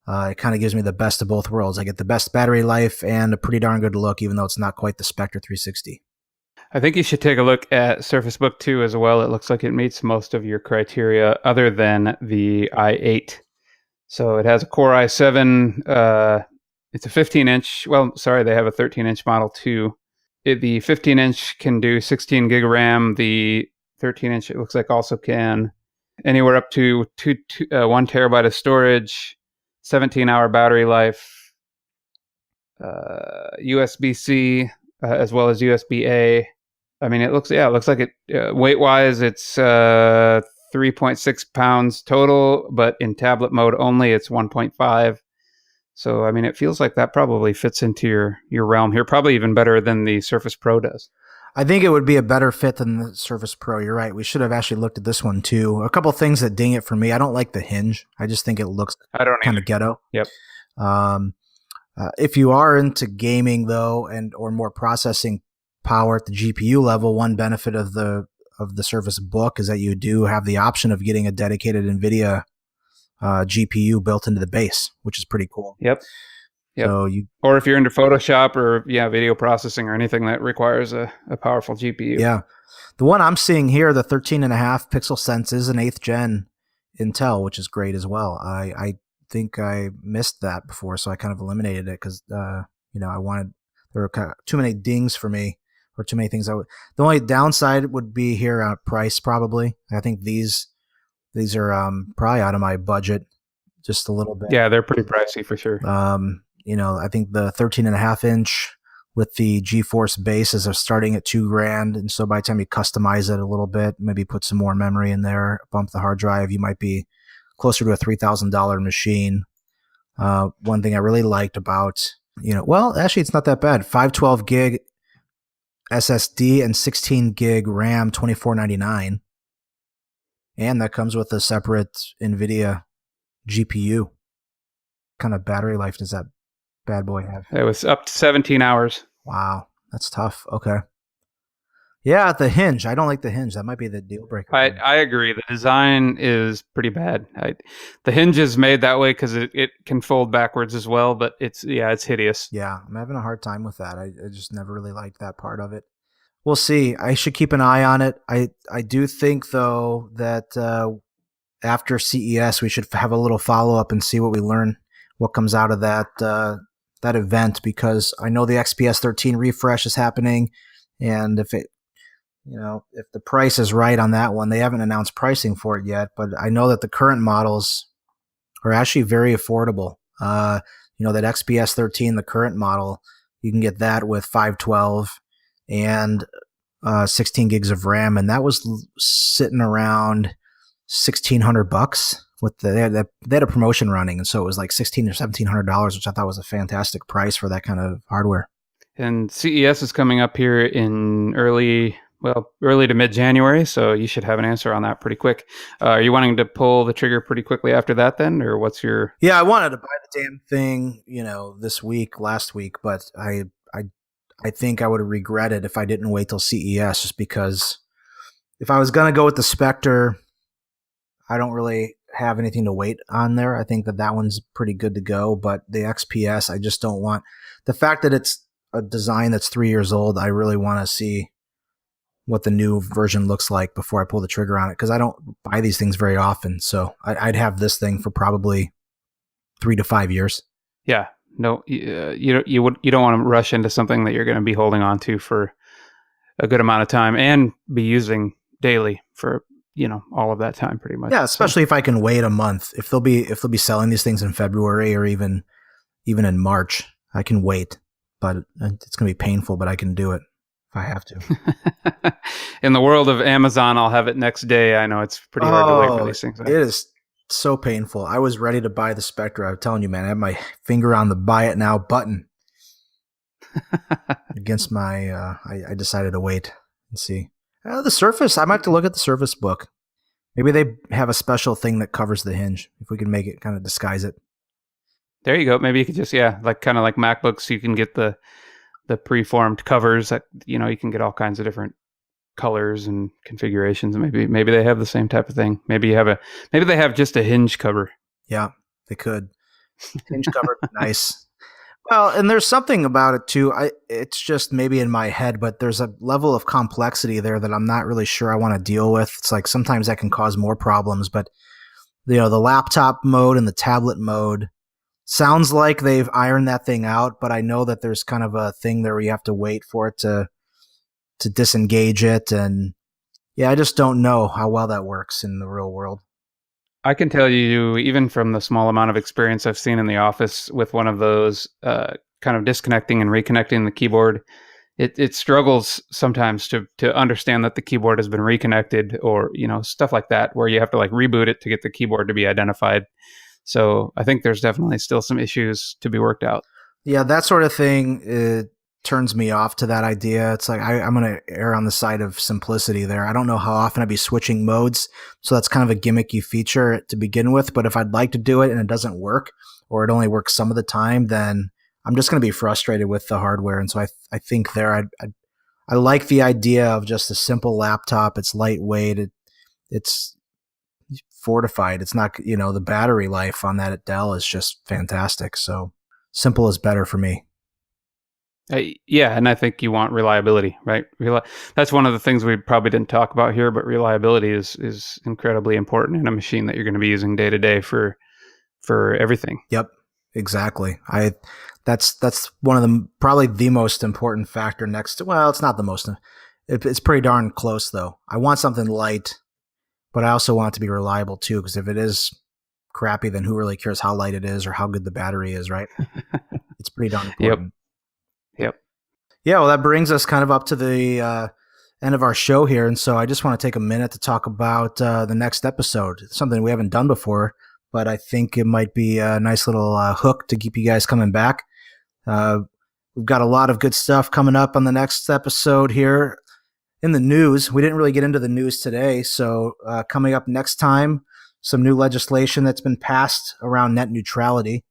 it kind of gives me the best of both worlds. I get the best battery life and a pretty darn good look, even though it's not quite the Spectre 360. I think you should take a look at Surface Book 2 as well. It looks like it meets most of your criteria other than the i8. So it has a Core i7. It's a 15-inch. Well, sorry, they have a 13-inch model too. The 15-inch can do 16 gig of RAM. The 13-inch, it looks like, also can anywhere up to 1 terabyte of storage, 17-hour battery life, USB-C as well as USB-A. I mean, it looks like it weight-wise, it's 3.6 pounds total, but in tablet mode only, it's 1.5. So, I mean, it feels like that probably fits into your realm here, probably even better than the Surface Pro does. I think it would be a better fit than the Surface Pro. You're right. We should have actually looked at this one too. A couple of things that ding it for me. I don't like the hinge. I just think it looks I don't kind either. of ghetto. Yep. If you are into gaming though, or more processing power at the GPU level, one benefit of the Surface Book is that you do have the option of getting a dedicated NVIDIA GPU built into the base, which is pretty cool. Yep. So or if you're into Photoshop or video processing or anything that requires a powerful GPU. Yeah. The one I'm seeing here, the 13.5 pixel sense, is an 8th gen Intel, which is great as well. I think I missed that before, so I kind of eliminated it because I wanted, there were kind of too many dings for me, or too many things. The only downside would be here price, probably. I think these are probably out of my budget just a little bit. Yeah, they're pretty pricey for sure. I think the 13.5-inch with the GeForce bases are starting at $2,000, and so by the time you customize it a little bit, maybe put some more memory in there, bump the hard drive, you might be closer to a $3,000 machine. One thing I really liked about, actually it's not that bad. 512 gig SSD and 16 gig RAM, $24.99, and that comes with a separate NVIDIA GPU. What kind of battery life does that bad boy have? It was up to 17 hours. Wow, that's tough. Okay. Yeah, the hinge. I don't like the hinge. That might be the deal breaker. I agree. The design is pretty bad. The hinge is made that way because it can fold backwards as well, but it's hideous. Yeah, I'm having a hard time with that. I just never really liked that part of it. We'll see. I should keep an eye on it. I do think, though, that after CES, we should have a little follow-up and see what we learn, what comes out of that event, because I know the XPS 13 refresh is happening, and if the price is right on that one, they haven't announced pricing for it yet, but I know that the current models are actually very affordable. That XPS 13, the current model, you can get that with 512 and 16 gigs of RAM, and that was sitting around $1,600 with they had a promotion running, and so it was like $1,600 or $1,700, which I thought was a fantastic price for that kind of hardware. And CES is coming up here in early to mid-January, so you should have an answer on that pretty quick. Are you wanting to pull the trigger pretty quickly after that then, or what's your... Yeah, I wanted to buy the damn thing, last week, but I think I would have regretted if I didn't wait till CES, just because if I was going to go with the Spectre, I don't really have anything to wait on there. I think that one's pretty good to go, but the XPS, I just don't want the fact that it's a design that's 3 years old. I really want to see what the new version looks like before I pull the trigger on it, because I don't buy these things very often. So I'd have this thing for probably 3 to 5 years. Yeah, no, you don't want to rush into something that you're going to be holding on to for a good amount of time and be using daily for all of that time pretty much. Yeah, especially if I can wait a month. If they'll be selling these things in February or even in March, I can wait. But it's going to be painful, but I can do it if I have to. In the world of Amazon, I'll have it next day. I know it's pretty hard to wait for these things. It is so painful. I was ready to buy the Spectre. I was telling you, man, I had my finger on the buy it now button. Against my, I decided to wait and see. The Surface, I might have to look at the Surface Book. Maybe they have a special thing that covers the hinge. If we can make it kind of disguise it. There you go. Maybe you could just, kind of like MacBooks, you can get the preformed covers that, you can get all kinds of different colors and configurations. Maybe they have the same type of thing. Maybe they have just a hinge cover. Yeah, they could. Hinge cover, nice. Well, and there's something about it too. It's just maybe in my head, but there's a level of complexity there that I'm not really sure I want to deal with. It's like sometimes that can cause more problems, but the laptop mode and the tablet mode sounds like they've ironed that thing out, but I know that there's kind of a thing there where you have to wait for it to disengage it, and yeah, I just don't know how well that works in the real world. I can tell you, even from the small amount of experience I've seen in the office with one of those, kind of disconnecting and reconnecting the keyboard, it struggles sometimes to understand that the keyboard has been reconnected, or stuff like that, where you have to like reboot it to get the keyboard to be identified. So I think there's definitely still some issues to be worked out. Yeah, that sort of thing turns me off to that idea. It's like I'm going to err on the side of simplicity there. I don't know how often I'd be switching modes, so that's kind of a gimmicky feature to begin with. But if I'd like to do it and it doesn't work, or it only works some of the time, then I'm just going to be frustrated with the hardware. And so I think there I like the idea of just a simple laptop. It's lightweight. It's fortified. It's not, the battery life on that Dell is just fantastic. So simple is better for me. Yeah, and I think you want reliability, right? That's one of the things we probably didn't talk about here, but reliability is incredibly important in a machine that you're going to be using day to day for everything. Yep, exactly. That's one of the probably the most important factor next to, well, it's not the most. It's pretty darn close though. I want something light, but I also want it to be reliable too, because if it is crappy, then who really cares how light it is or how good the battery is, right? It's pretty darn important. Yep. Yeah, well, that brings us kind of up to the end of our show here. And so I just want to take a minute to talk about the next episode. It's something we haven't done before, but I think it might be a nice little hook to keep you guys coming back. We've got a lot of good stuff coming up on the next episode here in the news. We didn't really get into the news today. So coming up next time, some new legislation that's been passed around net neutrality.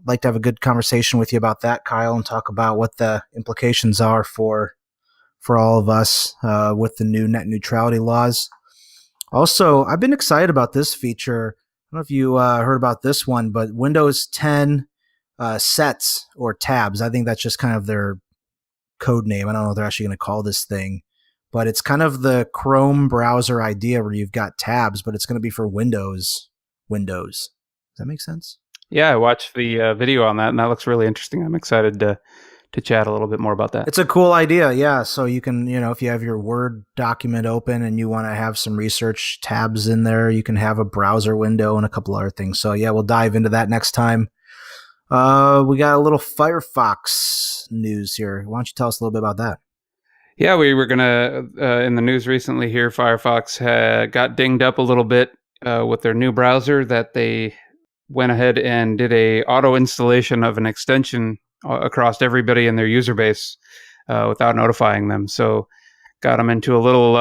Like to have a good conversation with you about that, Kyle, and talk about what the implications are for all of us with the new net neutrality laws. Also, I've been excited about this feature. I don't know if you heard about this one, but Windows 10 sets or tabs. I think that's just kind of their code name. I don't know what they're actually going to call this thing, but it's kind of the Chrome browser idea where you've got tabs, but it's going to be for Windows. Does that make sense? Yeah, I watched the video on that, and that looks really interesting. I'm excited to chat a little bit more about that. It's a cool idea, yeah. So you can, if you have your Word document open and you want to have some research tabs in there, you can have a browser window and a couple other things. So yeah, we'll dive into that next time. We got a little Firefox news here. Why don't you tell us a little bit about that? Yeah, we were gonna in the news recently here. Firefox got dinged up a little bit with their new browser that they went ahead and did a auto installation of an extension across everybody in their user base without notifying them. So got them into a little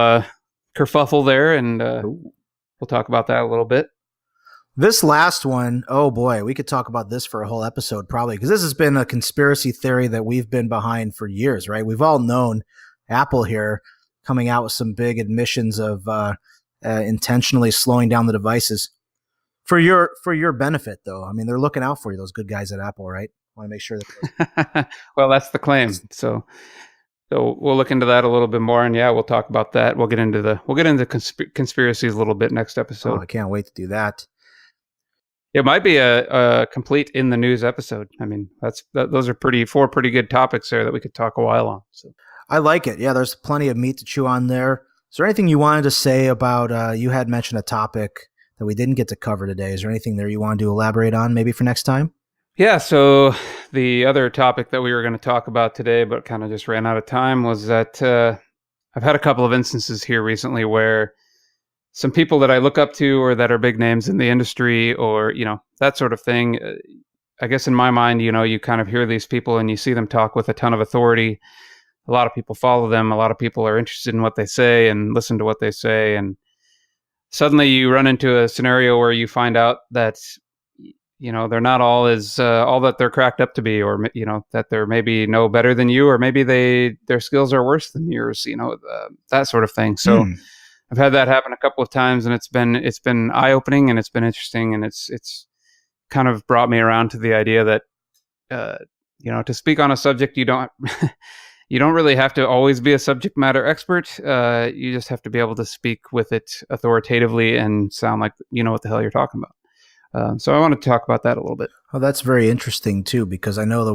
kerfuffle there, and we'll talk about that a little bit. This last one, oh boy, we could talk about this for a whole episode probably, because this has been a conspiracy theory that we've been behind for years, right? We've all known Apple here coming out with some big admissions of intentionally slowing down the devices for your benefit, though. I mean, they're looking out for you, those good guys at Apple, right? Want to make sure that. Well, that's the claim. So we'll look into that a little bit more, and yeah, we'll talk about that. We'll get into conspiracies a little bit next episode. Oh, I can't wait to do that. It might be a complete in the news episode. I mean, those are four pretty good topics there that we could talk a while on. So I like it. Yeah, there's plenty of meat to chew on there. Is there anything you wanted to say about? You had mentioned a topic that we didn't get to cover today. Is there anything there you wanted to elaborate on, maybe for next time? Yeah. So the other topic that we were going to talk about today, but kind of just ran out of time, was that I've had a couple of instances here recently where some people that I look up to or that are big names in the industry or, that sort of thing. I guess in my mind, you kind of hear these people and you see them talk with a ton of authority. A lot of people follow them. A lot of people are interested in what they say and listen to what they say. And suddenly you run into a scenario where you find out that, they're not all that they're cracked up to be, or, that they're maybe no better than you, or maybe their skills are worse than yours, that sort of thing. So I've had that happen a couple of times, and it's been eye-opening, and it's been interesting, and it's kind of brought me around to the idea that to speak on a subject, you don't you don't really have to always be a subject matter expert. You just have to be able to speak with it authoritatively and sound like you know what the hell you're talking about. So I want to talk about that a little bit. Oh, that's very interesting too, because I know that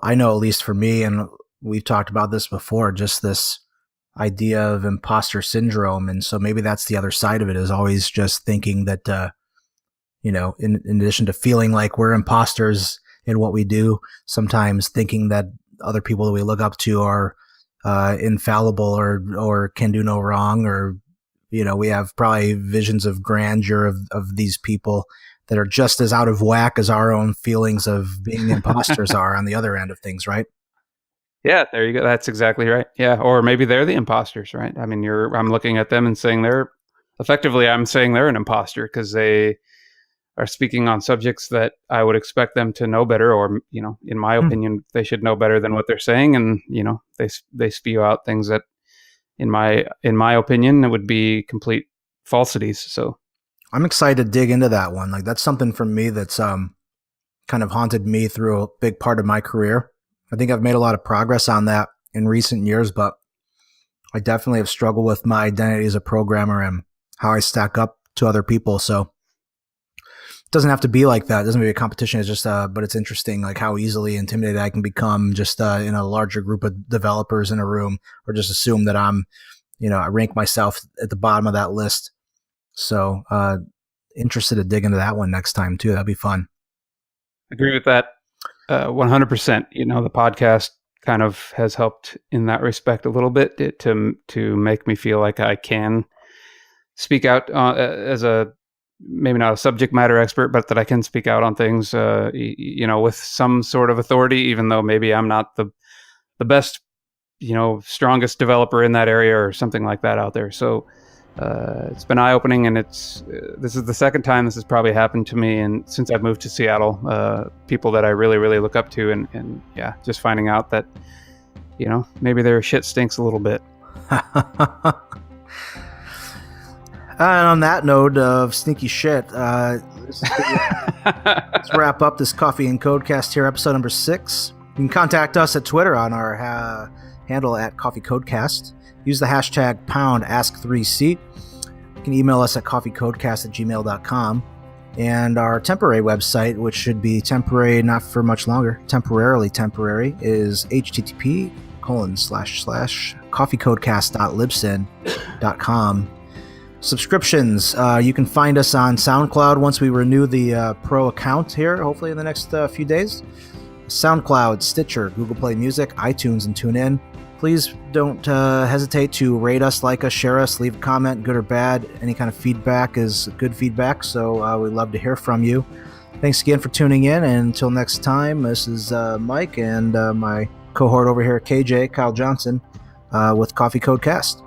I know at least for me, and we've talked about this before, just this idea of imposter syndrome. And so maybe that's the other side of it, is always just thinking that, in addition to feeling like we're imposters in what we do, sometimes thinking that other people that we look up to are infallible or can do no wrong, or, we have probably visions of grandeur of these people that are just as out of whack as our own feelings of being imposters are on the other end of things, right? Yeah, there you go. That's exactly right. Yeah, or maybe they're the imposters, right? I mean, I'm looking at them and saying I'm saying they're an imposter because they are speaking on subjects that I would expect them to know better, or in my opinion, they should know better than what they're saying, and they spew out things that, in my opinion, it would be complete falsities. So I'm excited to dig into that one. Like, that's something for me that's kind of haunted me through a big part of my career. I think I've made a lot of progress on that in recent years, but I definitely have struggled with my identity as a programmer and how I stack up to other people. So it doesn't have to be like that. It doesn't have to be a competition. It's just, but it's interesting, like how easily intimidated I can become just in a larger group of developers in a room, or just assume that I'm, I rank myself at the bottom of that list. So interested to dig into that one next time too. That'd be fun. Agree with that. 100%. The podcast kind of has helped in that respect a little bit to make me feel like I can speak out as maybe not a subject matter expert, but that I can speak out on things, with some sort of authority, even though maybe I'm not the best, strongest developer in that area or something like that out there. So it's been eye-opening, and this is the second time this has probably happened to me, and since I've moved to Seattle, people that I really, really look up to, and yeah, just finding out that, maybe their shit stinks a little bit. And on that note of sneaky shit, let's wrap up this Coffee and Codecast here, episode number 6. You can contact us at Twitter on our handle at Coffee Codecast. Use the hashtag #Ask3C. You can email us at coffeecodecast@gmail.com. And our temporary website, which should be temporary, not for much longer, temporarily temporary, is http://coffeecodecast.libsyn.com. Subscriptions. You can find us on SoundCloud once we renew the pro account here, hopefully in the next few days. SoundCloud, Stitcher, Google Play Music, iTunes, and TuneIn. Please don't hesitate to rate us, like us, share us, leave a comment, good or bad. Any kind of feedback is good feedback, so we'd love to hear from you. Thanks again for tuning in, and until next time, this is Mike and my cohort over here, KJ, Kyle Johnson, with Coffee Code Cast.